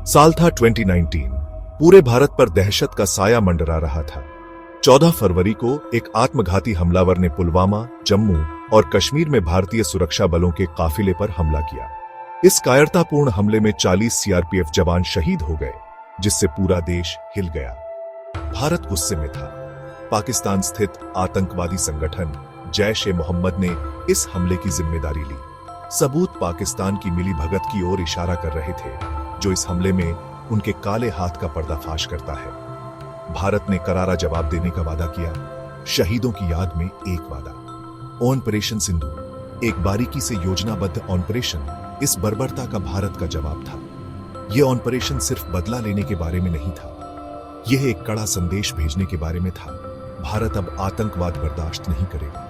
साल था 2019। पूरे भारत पर दहशत का साया मंडरा रहा था। 14 फरवरी को एक आत्मघाती हमलावर ने पुलवामा, जम्मू और कश्मीर में भारतीय सुरक्षा बलों के काफिले पर हमला किया। इस कायरतापूर्ण हमले में 40 सीआरपीएफ जवान शहीद हो गए, जिससे पूरा देश हिल गया। भारत गुस्से में था। पाकिस्तान स्थित आतंकवादी संगठन जैश-ए-मोहम्मद ने इस हमले की जिम्मेदारी ली। सबूत पाकिस्तान की मिलीभगत की ओर इशारा कर रहे थे, जो इस हमले में उनके काले हाथ का पर्दाफाश करता है। भारत ने करारा जवाब देने का वादा किया, शहीदों की याद में एक वादा। ऑपरेशन सिंदूर, एक बारीकी से योजनाबद्ध ऑपरेशन, इस बर्बरता का भारत का जवाब था। यह ऑपरेशन सिर्फ बदला लेने के बारे में नहीं था, यह एक कड़ा संदेश भेजने के बारे में था। भारत अब आतंकवाद बर्दाश्त नहीं करेगा।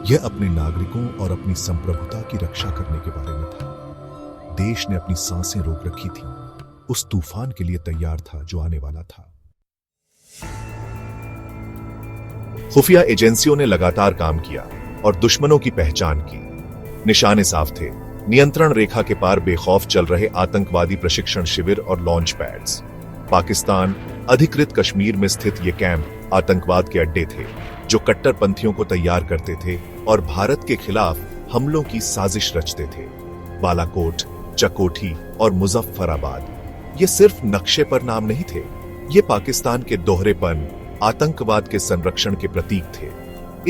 यह अपने नागरिकों और अपनी संप्रभुता की रक्षा करने के बारे में था। देश ने अपनी सांसें रोक रखी थी, उस तूफान के लिए तैयार था जो आने वाला था। खुफिया एजेंसियों ने लगातार काम किया और दुश्मनों की पहचान की। निशाने साफ थे, नियंत्रण रेखा के पार बेखौफ चल रहे आतंकवादी प्रशिक्षण शिविर और लॉन्च पैड्स। पाकिस्तान अधिकृत कश्मीर में स्थित ये कैंप आतंकवाद के अड्डे थे, जो कट्टरपंथियों को तैयार करते थे और भारत के खिलाफ हमलों की साजिश रचते थे। बालाकोट, चकोठी और मुजफ्फराबाद ये सिर्फ नक्शे पर नाम नहीं थे, ये पाकिस्तान के दोहरेपन, आतंकवाद के संरक्षण के प्रतीक थे।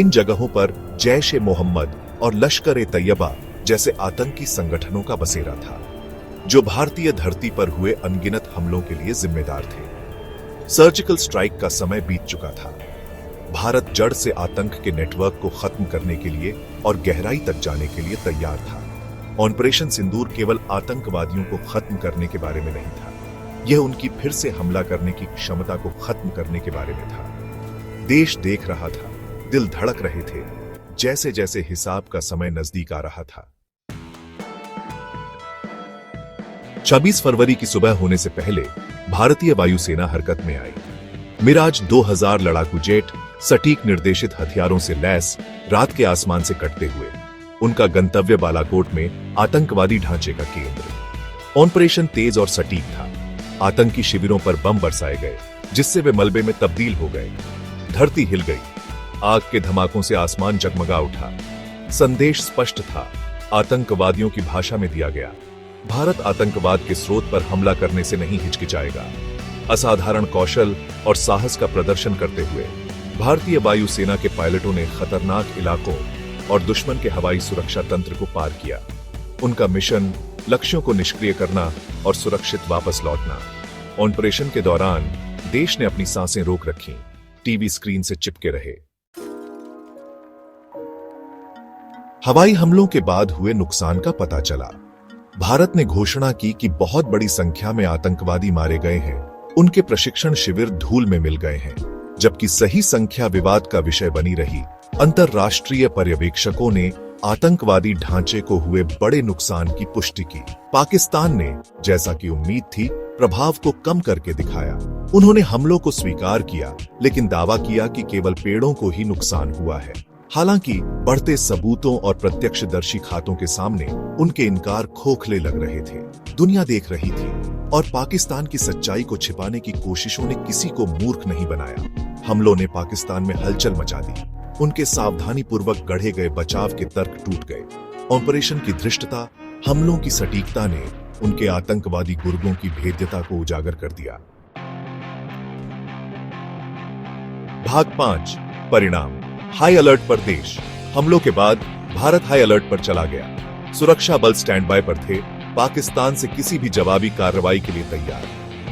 इन जगहों पर जैश-ए-मोहम्मद और लश्कर-ए-तैयबा जैसे आतंकी संगठनों का बसेरा था, जो भारतीय धरती पर हुए अनगिनत हमलों के लिए जिम्मेदार थे। सर्जिकल स्ट्राइक का समय बीत चुका था। भारत जड़ से आतंक के नेटवर्क को खत्म करने के लिए और गहराई तक जाने के लिए तैयार था। ऑपरेशन सिंदूर केवल आतंकवादियों को खत्म करने के बारे में नहीं था, यह उनकी फिर से हमला करने की क्षमता को खत्म करने के बारे में था। देश देख रहा था, दिल धड़क रहे थे, जैसे जैसे हिसाब का समय नजदीक आ रहा था। 26 फरवरी की सुबह होने से पहले भारतीय वायुसेना हरकत में आई। मिराज 2000 लड़ाकू जेट सटीक निर्देशित हथियारों से लैस रात के आसमान से कटते हुए उनका गंतव्य बालाकोट में आतंकवादी ढांचे का केंद्र। ऑपरेशन तेज और सटीक था। आतंकी शिविरों पर बम बरसाए गए, जिससे वे मलबे में तब्दील हो गए। धरती हिल गई, आग के धमाकों से आसमान जगमगा उठा। संदेश स्पष्ट था, आतंकवादियों की भाषा में दिया गया, भारत आतंकवाद के स्रोत पर हमला करने से नहीं हिचकिचाएगा। असाधारण कौशल और साहस का प्रदर्शन करते हुए भारतीय वायुसेना के पायलटों ने खतरनाक इलाकों और दुश्मन के हवाई सुरक्षा तंत्र को पार किया। उनका मिशन लक्ष्यों को निष्क्रिय करना और सुरक्षित वापस लौटना। ऑपरेशन के दौरान देश ने अपनी सांसें रोक रखीं, टीवी स्क्रीन से चिपके रहे। हवाई हमलों के बाद हुए नुकसान का पता चला। भारत ने घोषणा की कि बहुत बड़ी संख्या में आतंकवादी मारे गए हैं, उनके प्रशिक्षण शिविर धूल में मिल गए हैं, जबकि सही संख्या विवाद का विषय बनी रही। अंतरराष्ट्रीय पर्यवेक्षकों ने आतंकवादी ढांचे को हुए बड़े नुकसान की पुष्टि की। पाकिस्तान ने, जैसा कि उम्मीद थी, प्रभाव को कम करके दिखाया। उन्होंने हमलों को स्वीकार किया, लेकिन दावा किया कि केवल पेड़ों को ही नुकसान हुआ है। हालांकि बढ़ते सबूतों और प्रत्यक्षदर्शी खातों के सामने उनके इनकार खोखले लग रहे थे। दुनिया देख रही थी और पाकिस्तान की सच्चाई को छिपाने की कोशिशों ने किसी को मूर्ख नहीं बनाया। हमलों ने पाकिस्तान में हलचल मचा दी। उनके सावधानीपूर्वक गढ़े गए बचाव के तर्क टूट गए। ऑपरेशन की धृष्टता, हमलों की सटीकता ने उनके आतंकवादी गुर्गों की भेद्यता को उजागर कर दिया। भाग 5, परिणाम। हाई अलर्ट पर देश। हमलों के बाद भारत हाई अलर्ट पर चला गया। सुरक्षा बल स्टैंड बाय पर थे, पाकिस्तान से किसी भी जवाबी कार्रवाई के लिए तैयार।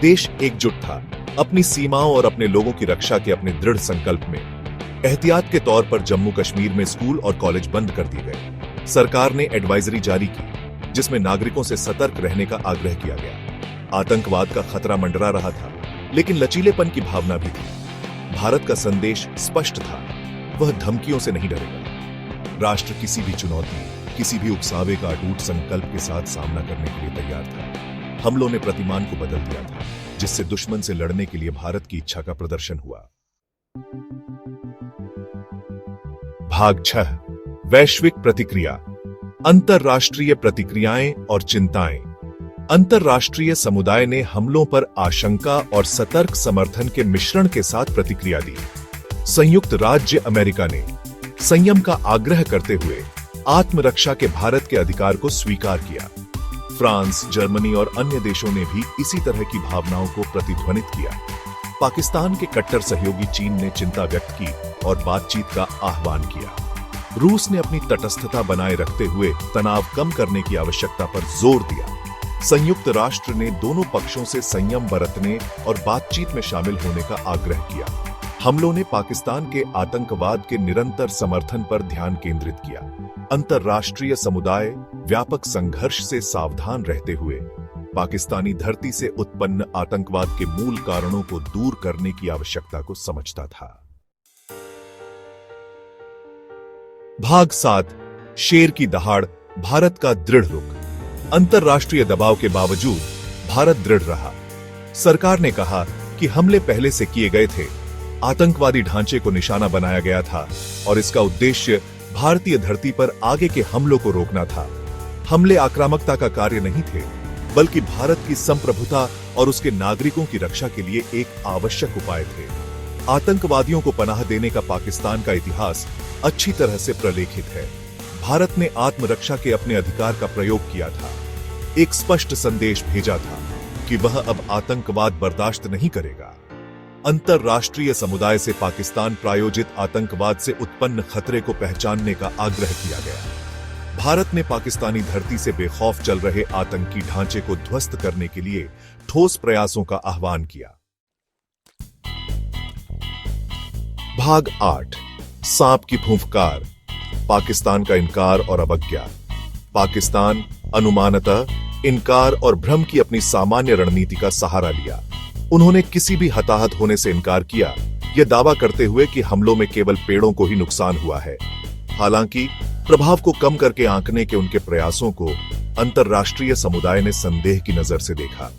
देश एकजुट था, अपनी सीमाओं और अपने लोगों की रक्षा के अपने दृढ़ संकल्प में। एहतियात के तौर पर जम्मू कश्मीर में स्कूल और कॉलेज बंद कर दिए गए। सरकार ने एडवाइजरी जारी की, जिसमें नागरिकों से सतर्क रहने का आग्रह किया गया। आतंकवाद का खतरा मंडरा रहा था, लेकिन लचीलेपन की भावना भी थी। भारत का संदेश स्पष्ट था, वह धमकियों से नहीं डरेगा। राष्ट्र किसी भी चुनौती, किसी भी उकसावे का अटूट संकल्प के साथ सामना करने के लिए तैयार था। हमलों ने प्रतिमान को बदल दिया था, जिससे दुश्मन से लड़ने के लिए भारत की इच्छा का प्रदर्शन हुआ। भाग 6, वैश्विक प्रतिक्रिया। अंतरराष्ट्रीय प्रतिक्रियाएं और चिंताएं। अंतर्राष्ट्रीय समुदाय ने हमलों पर आशंका और सतर्क समर्थन के मिश्रण के साथ प्रतिक्रिया दी। संयुक्त राज्य अमेरिका ने संयम का आग्रह करते हुए आत्मरक्षा के भारत के अधिकार को स्वीकार किया। फ्रांस, जर्मनी और अन्य देशों ने भी इसी तरह की भावनाओं को प्रतिध्वनित किया। पाकिस्तान के कट्टर सहयोगी चीन ने चिंता व्यक्त की और बातचीत का आह्वान किया। रूस ने अपनी तटस्थता बनाए रखते हुए तनाव कम करने की आवश्यकता पर जोर दिया। संयुक्त राष्ट्र ने दोनों पक्षों से संयम बरतने और बातचीत में शामिल होने का आग्रह किया। हमलों ने पाकिस्तान के आतंकवाद के निरंतर समर्थन पर ध्यान केंद्रित किया। अंतर्राष्ट्रीय समुदाय व्यापक संघर्ष से सावधान रहते हुए पाकिस्तानी धरती से उत्पन्न आतंकवाद के मूल कारणों को दूर करने की आवश्यकता को समझता था। भाग 7, शेर की दहाड़, भारत का दृढ़ रुख। अंतर्राष्ट्रीय दबाव के बावजूद भारत दृढ़ रहा। सरकार ने कहा कि हमले पहले से किए गए थे, आतंकवादी ढांचे को निशाना बनाया गया था और इसका उद्देश्य भारतीय धरती पर आगे के हमलों को रोकना था। हमले आक्रामकता का कार्य नहीं थे, बल्कि भारत की संप्रभुता और उसके नागरिकों की रक्षा के लिए एक आवश्यक उपाय थे। आतंकवादियों को पनाह देने का पाकिस्तान का इतिहास अच्छी तरह से प्रलेखित है। भारत ने आत्मरक्षा के अपने अधिकार का प्रयोग किया था, एक स्पष्ट संदेश भेजा था कि वह अब आतंकवाद बर्दाश्त नहीं करेगा। अंतर्राष्ट्रीय समुदाय से पाकिस्तान प्रायोजित आतंकवाद से उत्पन्न खतरे को पहचानने का आग्रह किया गया। भारत ने पाकिस्तानी धरती से बेखौफ चल रहे आतंकी ढांचे को ध्वस्त करने के लिए ठोस प्रयासों का आह्वान किया। भाग 8, सांप की फुफकार, पाकिस्तान का इनकार और अवज्ञा। पाकिस्तान अनुमानतः इनकार और भ्रम की अपनी सामान्य रणनीति का सहारा लिया। उन्होंने किसी भी हताहत होने से इनकार किया, यह दावा करते हुए कि हमलों में केवल पेड़ों को ही नुकसान हुआ है। हालांकि प्रभाव को कम करके आंकने के उनके प्रयासों को अंतर्राष्ट्रीय समुदाय ने संदेह की नजर से देखा।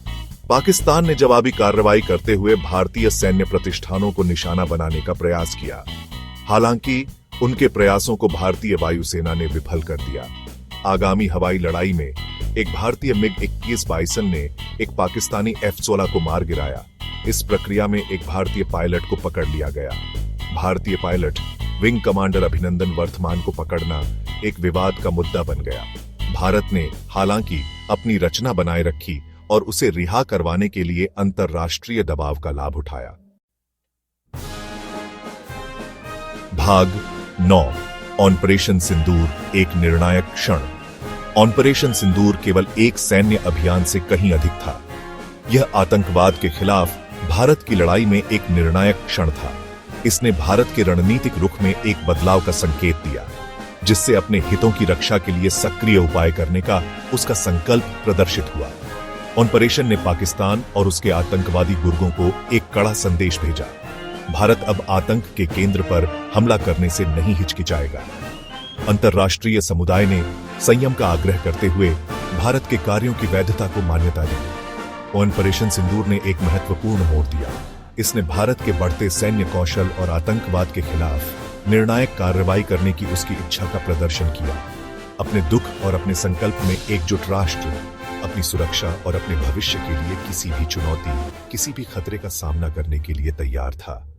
पाकिस्तान ने जवाबी कार्रवाई करते हुए भारतीय सैन्य प्रतिष्ठानों को निशाना बनाने का प्रयास किया। हालांकि उनके प्रयासों को भारतीय वायुसेना ने विफल कर दिया। आगामी हवाई लड़ाई में एक भारतीय MiG-21 बाइसन ने एक पाकिस्तानी F-16 को मार गिराया। इस प्रक्रिया में एक भारतीय पायलट को पकड़ लिया गया। भारतीय pilot wing commander Abhinandan Varthaman को पकड़ना एक विवाद का मुद्दा बन गया। भारत ने हालांकि अपनी रचना बनाए रखी और उसे रिहा करवाने के लिए अंतर्राष्ट्रीय दबाव का लाभ उठाया। भाग 9, ऑपरेशन सिंदूर, एक निर्णायक क्षण। ऑपरेशन सिंदूर केवल एक सैन्य अभियान से कहीं अधिक था। यह आतंकवाद के खिलाफ भारत की लड़ाई में एक निर्णायक क्षण था। इसने भारत के रणनीतिक रुख में एक बदलाव का संकेत दिया, जिससे अपने हितों की रक्षा के लिए सक्रिय उपाय करने का उसका संकल्प प्रदर्शित हुआ। ऑपरेशन ने पाकिस्तान और उसके आतंकवादी गुर्गों को एक कड़ा संदेश भेजा। भारत अब आतंक के केंद्र पर हमला करने से नहीं हिचकिचाएगा। अंतर्राष्ट्रीय समुदाय ने संयम का आग्रह करते हुए भारत के कार्यों की वैधता को मान्यता दी। ऑपरेशन सिंदूर ने एक महत्वपूर्ण मोड़ दिया। इसने भारत के बढ़ते सैन्य कौशल और आतंकवाद के खिलाफ निर्णायक कार्रवाई करने की उसकी इच्छा का प्रदर्शन किया। अपने दुख और अपने संकल्प में एकजुट राष्ट्र अपनी सुरक्षा और अपने भविष्य के लिए किसी भी चुनौती, किसी भी खतरे का सामना करने के लिए तैयार था।